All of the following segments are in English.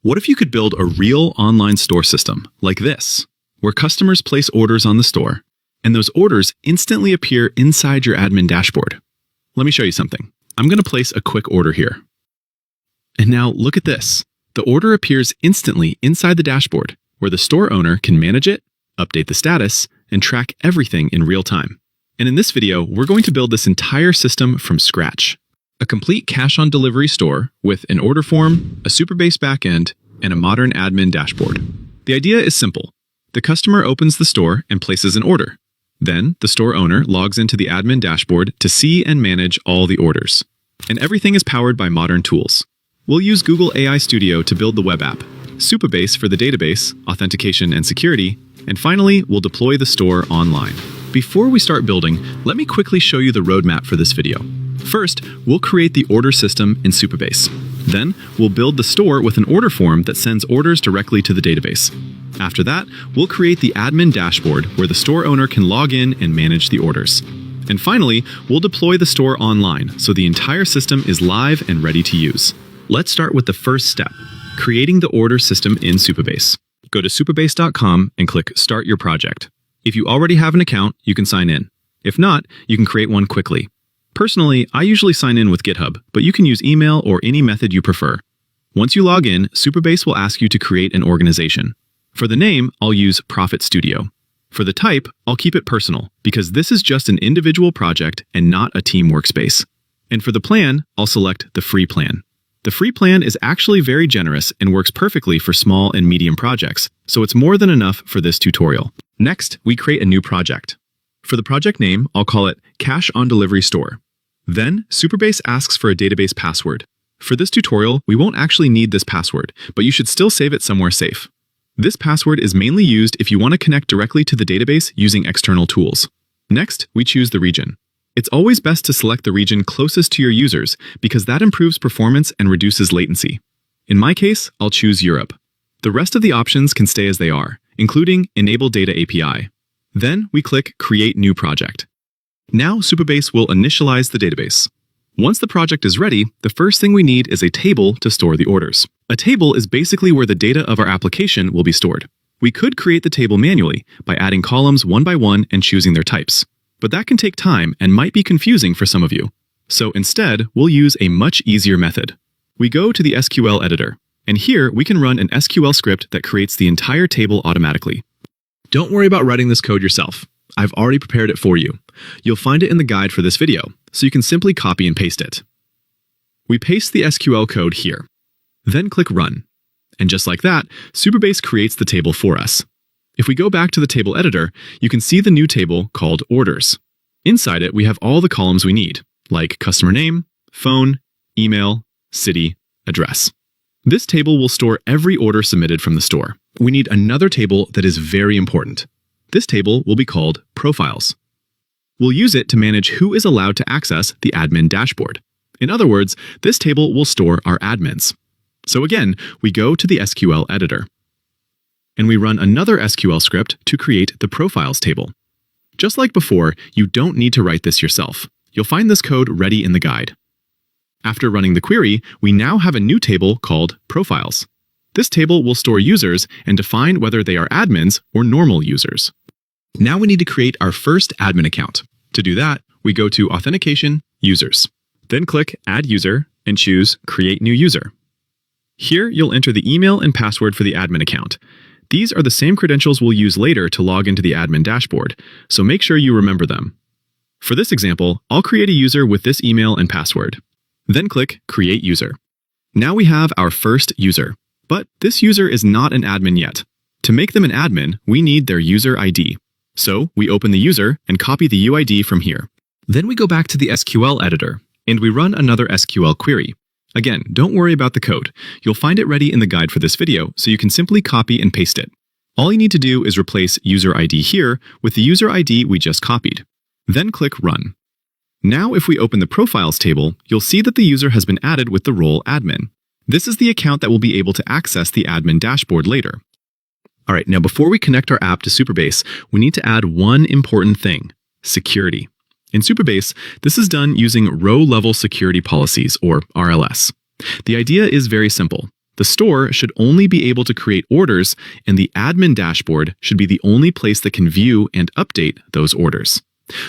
What if you could build a real online store system like this, where customers place orders on the store, and those orders instantly appear inside your admin dashboard? Let me show you something. I'm going to place a quick order here. And now look at this. The order appears instantly inside the dashboard, where the store owner can manage it, update the status, and track everything in real time. And in this video, we're going to build this entire system from scratch. A complete cash-on-delivery store with an order form, a Supabase backend, and a modern admin dashboard. The idea is simple. The customer opens the store and places an order. Then, the store owner logs into the admin dashboard to see and manage all the orders. And everything is powered by modern tools. We'll use Google AI Studio to build the web app, Supabase for the database, authentication, and security, and finally, we'll deploy the store online. Before we start building, let me quickly show you the roadmap for this video. First, we'll create the order system in Supabase. Then, we'll build the store with an order form that sends orders directly to the database. After that, we'll create the admin dashboard where the store owner can log in and manage the orders. And finally, we'll deploy the store online so the entire system is live and ready to use. Let's start with the first step, creating the order system in Supabase. Go to supabase.com and click Start Your Project. If you already have an account, you can sign in. If not, you can create one quickly. Personally, I usually sign in with GitHub, but you can use email or any method you prefer. Once you log in, Supabase will ask you to create an organization. For the name, I'll use Profit Studio. For the type, I'll keep it personal, because this is just an individual project and not a team workspace. And for the plan, I'll select the free plan. The free plan is actually very generous and works perfectly for small and medium projects, so it's more than enough for this tutorial. Next, we create a new project. For the project name, I'll call it Cash on Delivery Store. Then, Supabase asks for a database password. For this tutorial, we won't actually need this password, but you should still save it somewhere safe. This password is mainly used if you want to connect directly to the database using external tools. Next, we choose the region. It's always best to select the region closest to your users because that improves performance and reduces latency. In my case, I'll choose Europe. The rest of the options can stay as they are, including Enable Data API. Then we click Create New Project. Now Supabase will initialize the database. Once the project is ready, the first thing we need is a table to store the orders. A table is basically where the data of our application will be stored. We could create the table manually by adding columns one by one and choosing their types. But that can take time and might be confusing for some of you. So instead, we'll use a much easier method. We go to the SQL editor, and here we can run an SQL script that creates the entire table automatically. Don't worry about writing this code yourself. I've already prepared it for you. You'll find it in the guide for this video, so you can simply copy and paste it. We paste the SQL code here. Then click Run. And just like that, Supabase creates the table for us. If we go back to the table editor, you can see the new table called Orders. Inside it, we have all the columns we need, like customer name, phone, email, city, address. This table will store every order submitted from the store. We need another table that is very important. This table will be called Profiles. We'll use it to manage who is allowed to access the admin dashboard. In other words, this table will store our admins. So again, we go to the SQL editor. And we run another SQL script to create the Profiles table. Just like before, you don't need to write this yourself. You'll find this code ready in the guide. After running the query, we now have a new table called Profiles. This table will store users and define whether they are admins or normal users. Now we need to create our first admin account. To do that, we go to Authentication, Users. Then click Add User and choose Create New User. Here, you'll enter the email and password for the admin account. These are the same credentials we'll use later to log into the admin dashboard, so make sure you remember them. For this example, I'll create a user with this email and password. Then click Create User. Now we have our first user, but this user is not an admin yet. To make them an admin, we need their user ID. So we open the user and copy the UID from here. Then we go back to the SQL editor, and we run another SQL query. Again, don't worry about the code. You'll find it ready in the guide for this video, so you can simply copy and paste it. All you need to do is replace user ID here with the user ID we just copied. Then click Run. Now if we open the Profiles table, you'll see that the user has been added with the role admin. This is the account that will be able to access the admin dashboard later. All right, now before we connect our app to Supabase, we need to add one important thing: security. In Supabase, this is done using row-level security policies, or RLS. The idea is very simple. The store should only be able to create orders, and the admin dashboard should be the only place that can view and update those orders.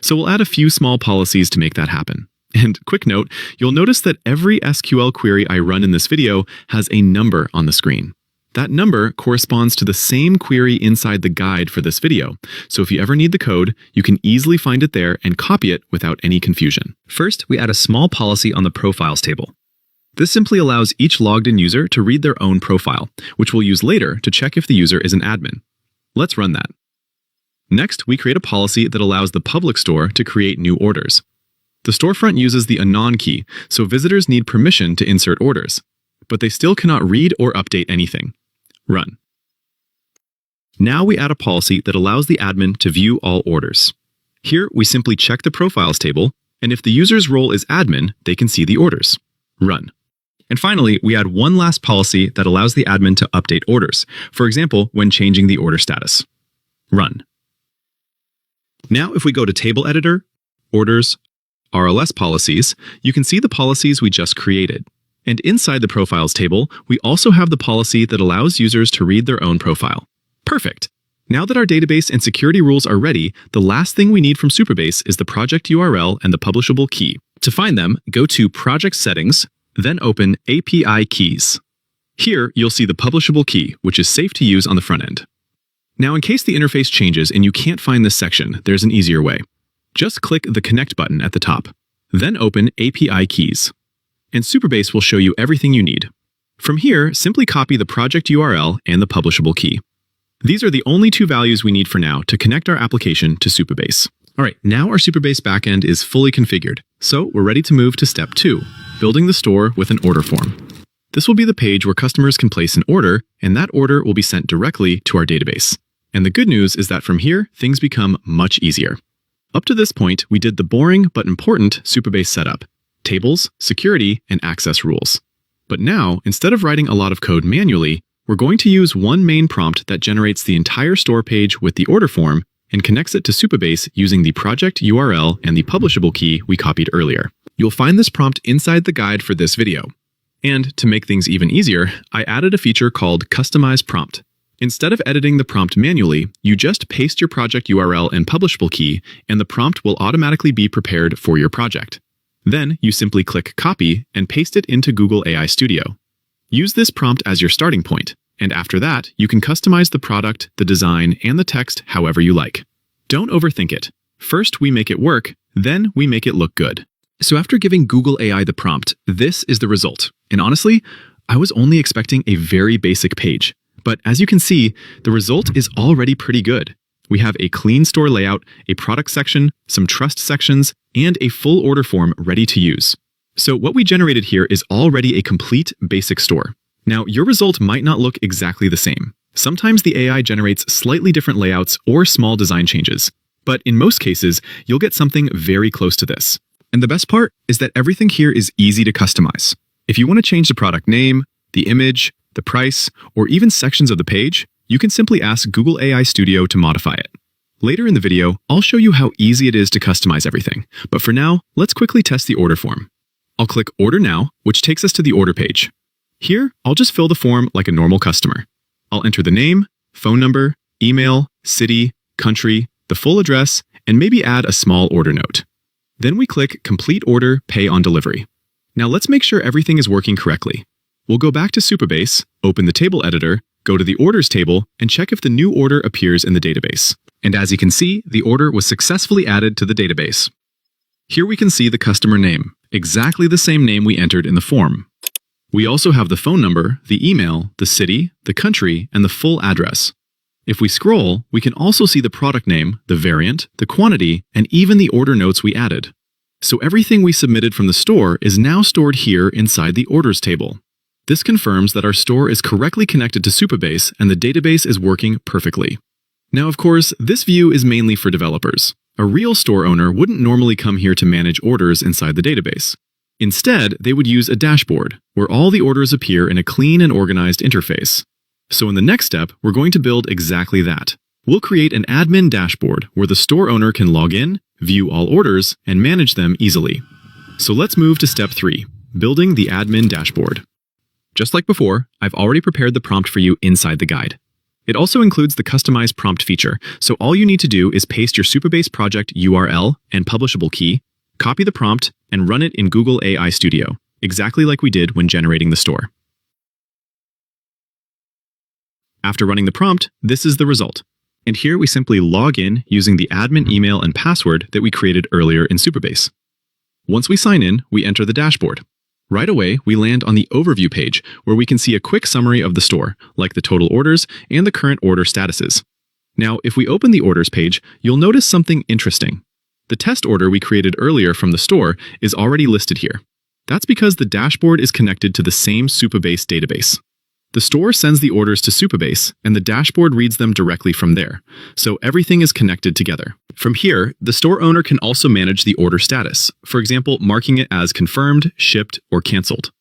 So we'll add a few small policies to make that happen. And quick note, you'll notice that every SQL query I run in this video has a number on the screen. That number corresponds to the same query inside the guide for this video. So if you ever need the code, you can easily find it there and copy it without any confusion. First, we add a small policy on the profiles table. This simply allows each logged-in user to read their own profile, which we'll use later to check if the user is an admin. Let's run that. Next, we create a policy that allows the public store to create new orders. The storefront uses the anon key, so visitors need permission to insert orders, but they still cannot read or update anything. Run. Now we add a policy that allows the admin to view all orders. Here, we simply check the profiles table, and if the user's role is admin, they can see the orders. Run. And finally, we add one last policy that allows the admin to update orders, for example, when changing the order status. Run. Now, if we go to Table Editor, Orders, RLS Policies, you can see the policies we just created. And inside the Profiles table, we also have the policy that allows users to read their own profile. Perfect! Now that our database and security rules are ready, the last thing we need from Supabase is the project URL and the publishable key. To find them, go to Project Settings, then open API Keys. Here, you'll see the publishable key, which is safe to use on the front end. Now, in case the interface changes and you can't find this section, there's an easier way. Just click the Connect button at the top. Then open API Keys. And Supabase will show you everything you need. From here, simply copy the project URL and the publishable key. These are the only two values we need for now to connect our application to Supabase. All right, now our Supabase backend is fully configured, so we're ready to move to step 2, building the store with an order form. This will be the page where customers can place an order, and that order will be sent directly to our database. And the good news is that from here, things become much easier. Up to this point, we did the boring but important Supabase setup: tables, security, and access rules. But now, instead of writing a lot of code manually, we're going to use one main prompt that generates the entire store page with the order form and connects it to Supabase using the project URL and the publishable key we copied earlier. You'll find this prompt inside the guide for this video. And to make things even easier, I added a feature called Customize Prompt. Instead of editing the prompt manually, you just paste your project URL and publishable key, and the prompt will automatically be prepared for your project. Then you simply click Copy and paste it into Google AI Studio. Use this prompt as your starting point, and after that, you can customize the product, the design, and the text however you like. Don't overthink it. First we make it work, then we make it look good. So after giving Google AI the prompt, this is the result. And honestly, I was only expecting a very basic page. But as you can see, the result is already pretty good. We have a clean store layout, a product section, some trust sections, and a full order form ready to use. So what we generated here is already a complete basic store. Now, your result might not look exactly the same. Sometimes the AI generates slightly different layouts or small design changes. But in most cases, you'll get something very close to this. And the best part is that everything here is easy to customize. If you want to change the product name, the image, the price, or even sections of the page, you can simply ask Google AI Studio to modify it. Later in the video, I'll show you how easy it is to customize everything. But for now, let's quickly test the order form. I'll click Order Now, which takes us to the order page. Here, I'll just fill the form like a normal customer. I'll enter the name, phone number, email, city, country, the full address, and maybe add a small order note. Then we click Complete Order, Pay on Delivery. Now let's make sure everything is working correctly. We'll go back to Supabase, open the table editor, go to the Orders table, and check if the new order appears in the database. And as you can see, the order was successfully added to the database. Here we can see the customer name, exactly the same name we entered in the form. We also have the phone number, the email, the city, the country, and the full address. If we scroll, we can also see the product name, the variant, the quantity, and even the order notes we added. So everything we submitted from the store is now stored here inside the Orders table. This confirms that our store is correctly connected to Supabase and the database is working perfectly. Now, of course, this view is mainly for developers. A real store owner wouldn't normally come here to manage orders inside the database. Instead, they would use a dashboard, where all the orders appear in a clean and organized interface. So in the next step, we're going to build exactly that. We'll create an admin dashboard where the store owner can log in, view all orders, and manage them easily. So let's move to step 3, building the admin dashboard. Just like before, I've already prepared the prompt for you inside the guide. It also includes the customized prompt feature, so all you need to do is paste your Supabase project URL and publishable key, copy the prompt, and run it in Google AI Studio, exactly like we did when generating the store. After running the prompt, this is the result. And here we simply log in using the admin email and password that we created earlier in Supabase. Once we sign in, we enter the dashboard. Right away, we land on the overview page where we can see a quick summary of the store, like the total orders and the current order statuses. Now, if we open the orders page, you'll notice something interesting. The test order we created earlier from the store is already listed here. That's because the dashboard is connected to the same Supabase database. The store sends the orders to Supabase, and the dashboard reads them directly from there, so everything is connected together. From here, the store owner can also manage the order status, for example, marking it as confirmed, shipped, or canceled.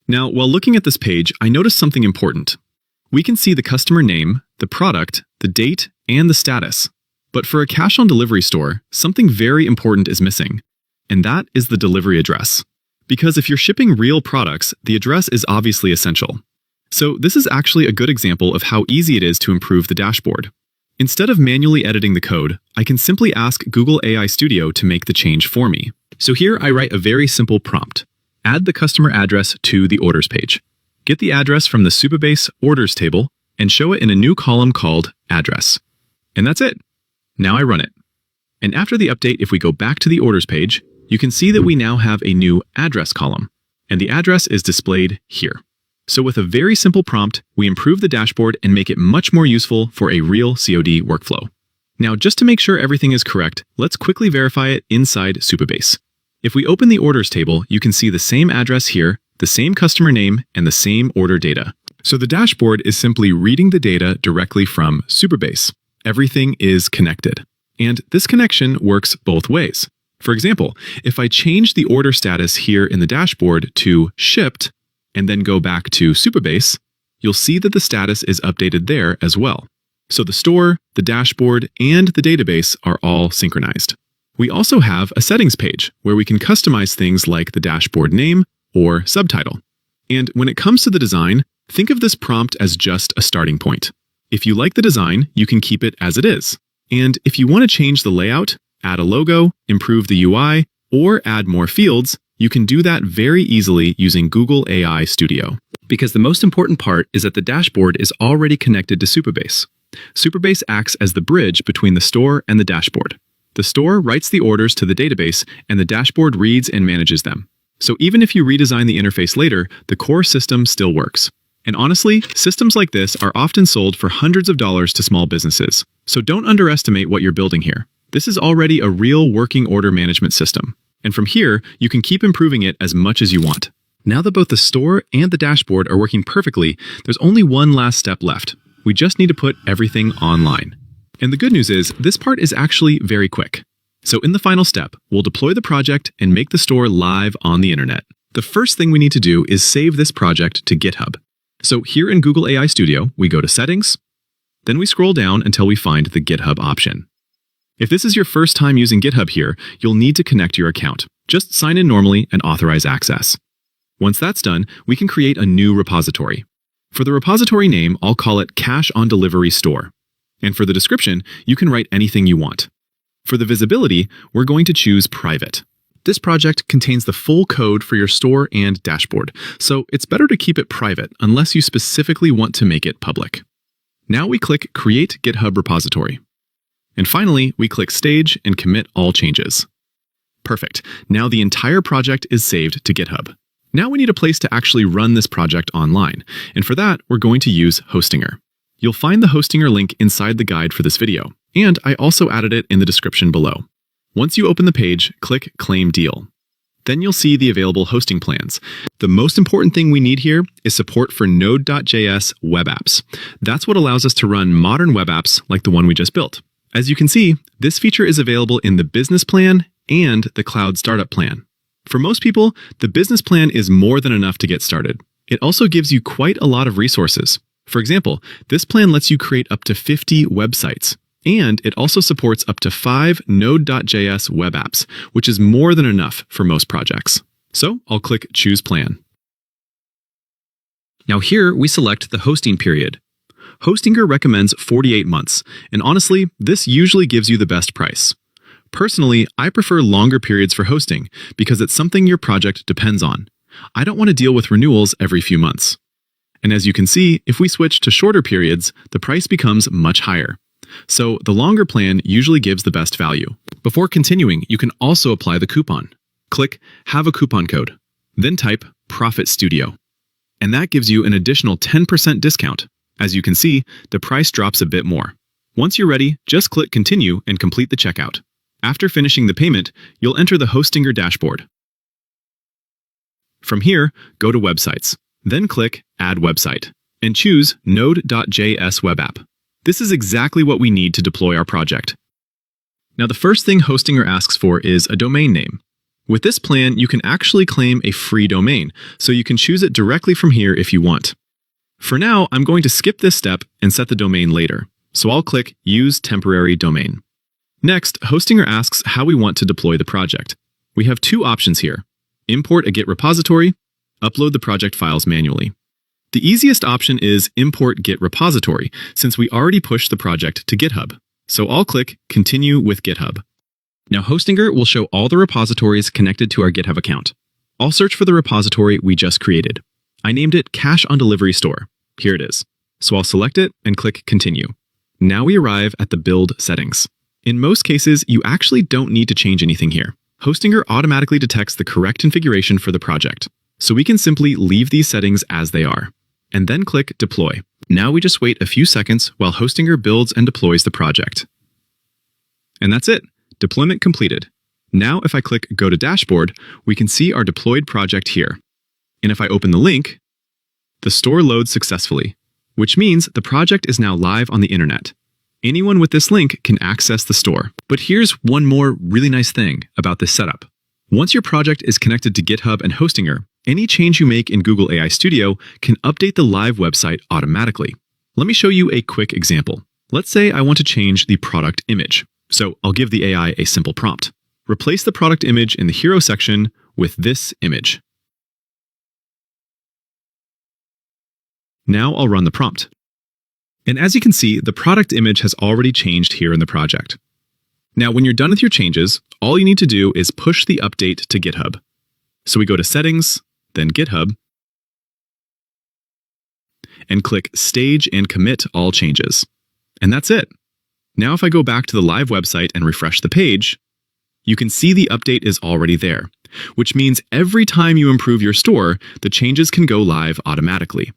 Now, while looking at this page, I noticed something important. We can see the customer name, the product, the date, and the status. But for a cash-on-delivery store, something very important is missing, and that is the delivery address. Because if you're shipping real products, the address is obviously essential. So this is actually a good example of how easy it is to improve the dashboard. Instead of manually editing the code, I can simply ask Google AI Studio to make the change for me. So here I write a very simple prompt. Add the customer address to the orders page. Get the address from the Supabase orders table and show it in a new column called address. And that's it. Now I run it. And after the update, if we go back to the orders page, you can see that we now have a new address column, and the address is displayed here. So with a very simple prompt, we improve the dashboard and make it much more useful for a real COD workflow. Now, just to make sure everything is correct, let's quickly verify it inside Supabase. If we open the orders table, you can see the same address here, the same customer name, and the same order data. So the dashboard is simply reading the data directly from Supabase. Everything is connected. And this connection works both ways. For example, if I change the order status here in the dashboard to shipped, and then go back to Supabase, you'll see that the status is updated there as well. So the store, the dashboard, and the database are all synchronized. We also have a settings page where we can customize things like the dashboard name or subtitle. And when it comes to the design, think of this prompt as just a starting point. If you like the design, you can keep it as it is. And if you want to change the layout, add a logo, improve the UI, or add more fields, you can do that very easily using Google AI Studio. Because the most important part is that the dashboard is already connected to Supabase. Supabase acts as the bridge between the store and the dashboard. The store writes the orders to the database, and the dashboard reads and manages them. So even if you redesign the interface later, the core system still works. And honestly, systems like this are often sold for hundreds of dollars to small businesses. So don't underestimate what you're building here. This is already a real working order management system. And from here, you can keep improving it as much as you want. Now that both the store and the dashboard are working perfectly, there's only one last step left. We just need to put everything online. And the good news is, this part is actually very quick. So in the final step, we'll deploy the project and make the store live on the internet. The first thing we need to do is save this project to GitHub. So here in Google AI Studio, we go to Settings, then we scroll down until we find the GitHub option. If this is your first time using GitHub here, you'll need to connect your account. Just sign in normally and authorize access. Once that's done, we can create a new repository. For the repository name, I'll call it Cash on Delivery Store. And for the description, you can write anything you want. For the visibility, we're going to choose Private. This project contains the full code for your store and dashboard, so it's better to keep it private unless you specifically want to make it public. Now we click Create GitHub Repository. And finally, we click Stage and commit all changes. Perfect. Now the entire project is saved to GitHub. Now we need a place to actually run this project online. And for that, we're going to use Hostinger. You'll find the Hostinger link inside the guide for this video. And I also added it in the description below. Once you open the page, click Claim Deal. Then you'll see the available hosting plans. The most important thing we need here is support for Node.js web apps. That's what allows us to run modern web apps like the one we just built. As you can see, this feature is available in the business plan and the cloud startup plan. For most people, the business plan is more than enough to get started. It also gives you quite a lot of resources. For example, this plan lets you create up to 50 websites, and it also supports up to 5 Node.js web apps, which is more than enough for most projects. So I'll click Choose Plan. Now here we select the hosting period. Hostinger recommends 48 months, and honestly, this usually gives you the best price. Personally, I prefer longer periods for hosting because it's something your project depends on. I don't want to deal with renewals every few months. And as you can see, if we switch to shorter periods, the price becomes much higher. So the longer plan usually gives the best value. Before continuing, you can also apply the coupon. Click Have a Coupon Code, then type Profit Studio. And that gives you an additional 10% discount. As you can see, the price drops a bit more. Once you're ready, just click Continue and complete the checkout. After finishing the payment, you'll enter the Hostinger dashboard. From here, go to Websites. Then click Add Website and choose Node.js Web App. This is exactly what we need to deploy our project. Now, the first thing Hostinger asks for is a domain name. With this plan, you can actually claim a free domain, so you can choose it directly from here if you want. For now, I'm going to skip this step and set the domain later, so I'll click Use Temporary Domain. Next, Hostinger asks how we want to deploy the project. We have two options here: import a Git repository, upload the project files manually. The easiest option is import Git repository, since we already pushed the project to GitHub. So I'll click Continue with GitHub. Now Hostinger will show all the repositories connected to our GitHub account. I'll search for the repository we just created. I named it Cash on Delivery Store. Here it is. So I'll select it and click Continue. Now we arrive at the build settings. In most cases, you actually don't need to change anything here. Hostinger automatically detects the correct configuration for the project. So we can simply leave these settings as they are, and then click Deploy. Now we just wait a few seconds while Hostinger builds and deploys the project. And that's it. Deployment completed. Now if I click Go to Dashboard, we can see our deployed project here. And if I open the link, the store loads successfully, which means the project is now live on the internet. Anyone with this link can access the store. But here's one more really nice thing about this setup. Once your project is connected to GitHub and Hostinger, any change you make in Google AI Studio can update the live website automatically. Let me show you a quick example. Let's say I want to change the product image. So I'll give the AI a simple prompt. Replace the product image in the hero section with this image. Now I'll run the prompt. And as you can see, the product image has already changed here in the project. Now, when you're done with your changes, all you need to do is push the update to GitHub. So we go to Settings, then GitHub, and click Stage and Commit All Changes. And that's it. Now if I go back to the live website and refresh the page, you can see the update is already there, which means every time you improve your store, the changes can go live automatically.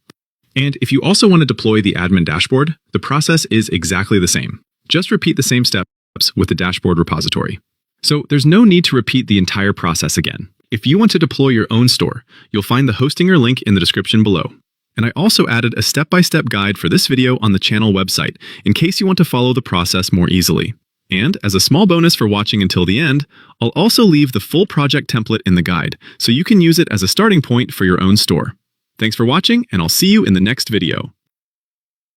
And if you also want to deploy the admin dashboard, the process is exactly the same. Just repeat the same steps with the dashboard repository. So there's no need to repeat the entire process again. If you want to deploy your own store, you'll find the Hostinger link in the description below. And I also added a step-by-step guide for this video on the channel website, in case you want to follow the process more easily. And as a small bonus for watching until the end, I'll also leave the full project template in the guide, so you can use it as a starting point for your own store. Thanks for watching, and I'll see you in the next video.